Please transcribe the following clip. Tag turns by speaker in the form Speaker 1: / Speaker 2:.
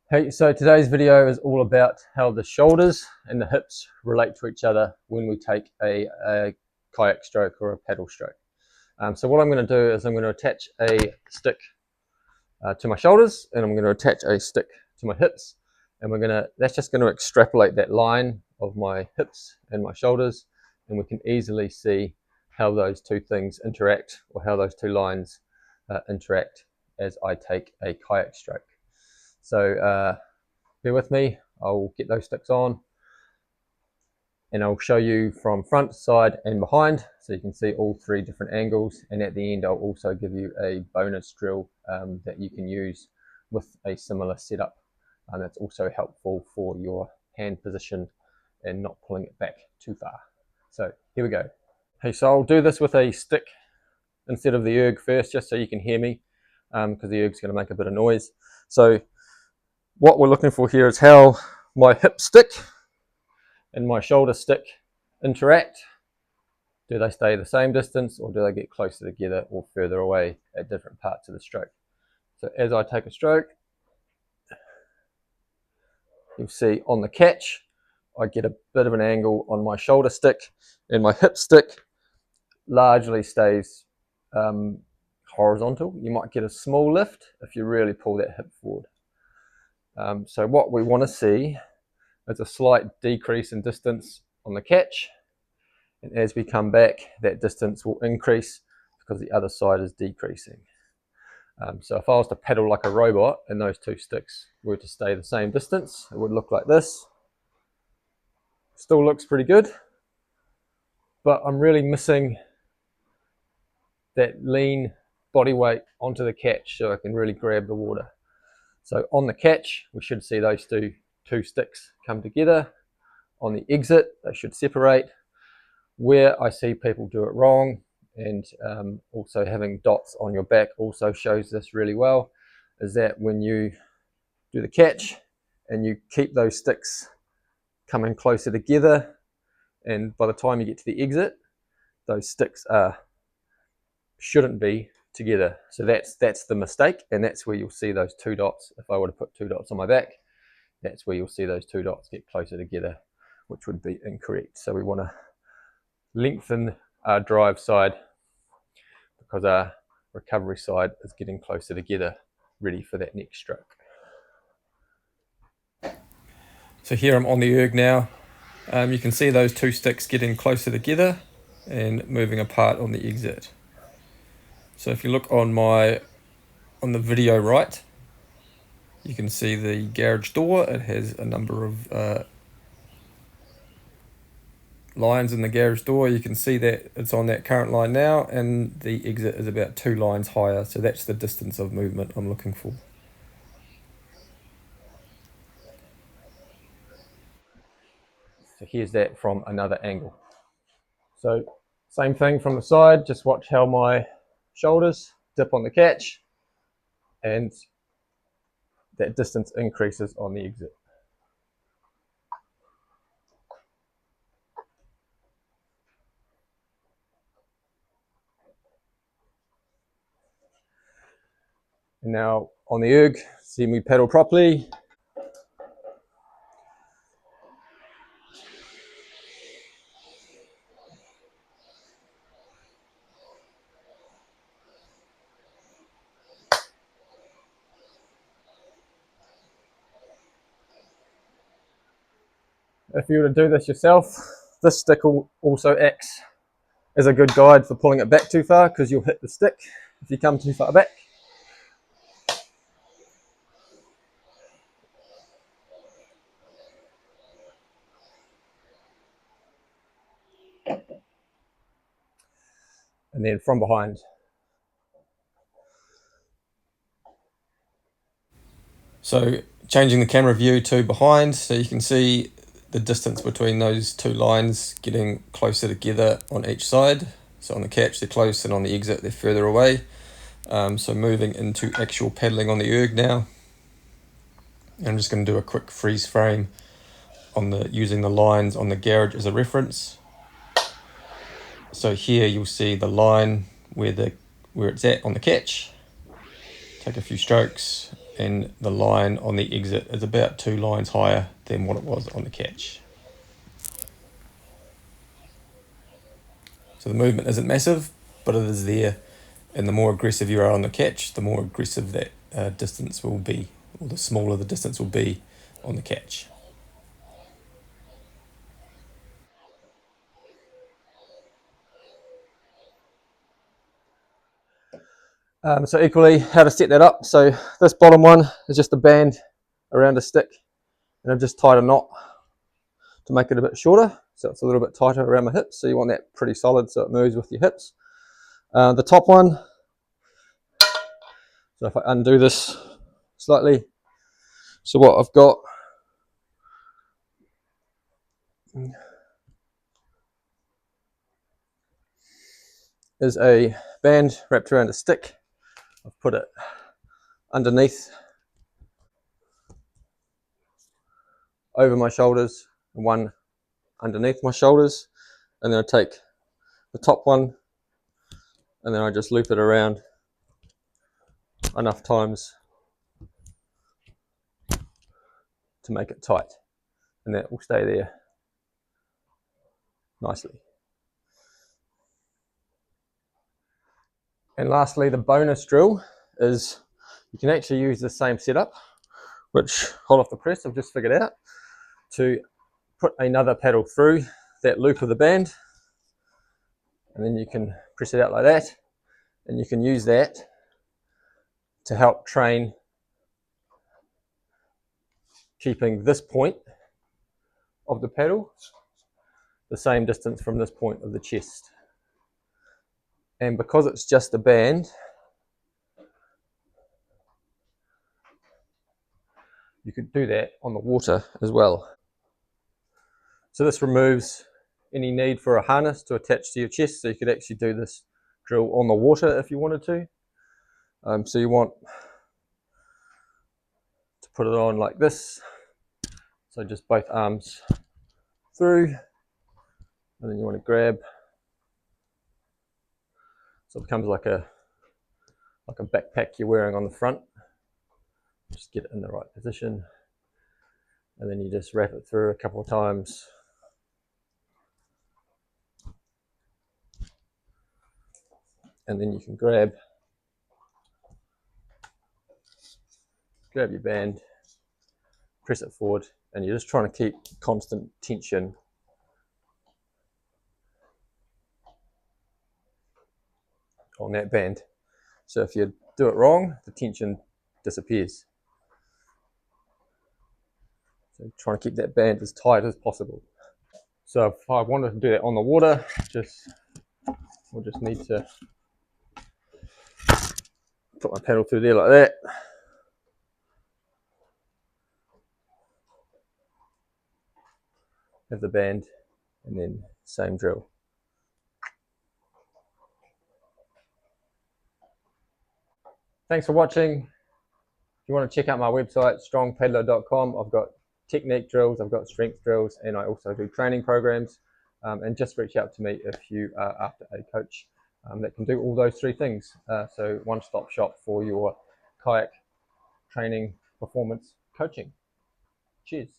Speaker 1: Hey, so today's video is all about how the shoulders and the hips relate to each other when we take a kayak stroke or a paddle stroke. So what I'm going to do is I'm going to attach a stick to my shoulders, and I'm going to attach a stick to my hips, and that's just going to extrapolate that line of my hips and my shoulders, and we can easily see how those two things interact, or how those two lines interact as I take a kayak stroke. So bear with me, I'll get those sticks on and I'll show you from front, side and behind, so you can see all three different angles, and at the end I'll also give you a bonus drill that you can use with a similar setup, and that's also helpful for your hand position and not pulling it back too far. So here we go. Hey, so I'll do this with a stick instead of the erg first, just so you can hear me, because the erg's going to make a bit of noise. So what we're looking for here is how my hip stick and my shoulder stick interact. Do they stay the same distance, or do they get closer together or further away at different parts of the stroke? So as I take a stroke, you'll see on the catch, I get a bit of an angle on my shoulder stick, and my hip stick largely stays horizontal. You might get a small lift if you really pull that hip forward. So what we want to see is a slight decrease in distance on the catch, and as we come back, that distance will increase because the other side is decreasing. So if I was to paddle like a robot and those two sticks were to stay the same distance, it would look like this. Still looks pretty good, but I'm really missing that lean body weight onto the catch so I can really grab the water. So on the catch, we should see those two sticks come together. On the exit, they should separate. Where I see people do it wrong, and also having dots on your back also shows this really well, is that when you do the catch and you keep those sticks coming closer together, and by the time you get to the exit, those sticks shouldn't be together. So that's the mistake, and that's where you'll see those two dots. If I were to put two dots on my back, that's where you'll see those two dots get closer together, which would be incorrect. So we want to lengthen our drive side because our recovery side is getting closer together, ready for that next stroke. So here I'm on the erg now. You can see those two sticks getting closer together and moving apart on the exit. So if you look on the video right, you can see the garage door. It has a number of lines in the garage door. You can see that it's on that current line now, and the exit is about 2 lines higher, so that's the distance of movement I'm looking for. So here's that from another angle. So same thing from the side, just watch how my shoulders dip on the catch and that distance increases on the exit. And now on the erg, see me paddle properly. If you were to do this yourself, this stick also acts as a good guide for pulling it back too far, because you'll hit the stick if you come too far back. And then from behind. So changing the camera view to behind, so you can see the distance between those two lines getting closer together on each side. So on the catch they're close, and on the exit they're further away. So moving into actual paddling on the erg now. I'm just going to do a quick freeze frame on using the lines on the garage as a reference. So here you'll see the line where it's at on the catch. Take a few strokes, and the line on the exit is about 2 lines higher than what it was on the catch. So the movement isn't massive, but it is there, and the more aggressive you are on the catch, the more aggressive that distance will be, or the smaller the distance will be on the catch. So equally, how to set that up. So this bottom one is just a band around a stick, and I've just tied a knot to make it a bit shorter, so it's a little bit tighter around my hips. So you want that pretty solid so it moves with your hips. The top one, so if I undo this slightly, so what I've got is a band wrapped around a stick. I've put it underneath, over my shoulders, and one underneath my shoulders, and then I take the top one and then I just loop it around enough times to make it tight, and that will stay there nicely. And lastly, the bonus drill is you can actually use the same setup, which hold off the press I've just figured out, to put another paddle through that loop of the band, and then you can press it out like that, and you can use that to help train keeping this point of the paddle the same distance from this point of the chest. And because it's just a band, you could do that on the water as well. So this removes any need for a harness to attach to your chest, so you could actually do this drill on the water if you wanted to. So you want to put it on like this, so just both arms through, and then you want to grab, so it becomes like a backpack you're wearing on the front. Just get it in the right position, and then you just wrap it through a couple of times. And then you can grab your band, press it forward, and you're just trying to keep constant tension on that band. So if you do it wrong, the tension disappears. So trying to keep that band as tight as possible. So if I wanted to do that on the water, we'll just need to put my paddle through there like that. Have the band, and then same drill. Thanks for watching. If you want to check out my website, strongpaddler.com, I've got technique drills, I've got strength drills, and I also do training programs. And just reach out to me if you are after a coach that can do all those three things. So one-stop shop for your kayak training performance coaching. Cheers.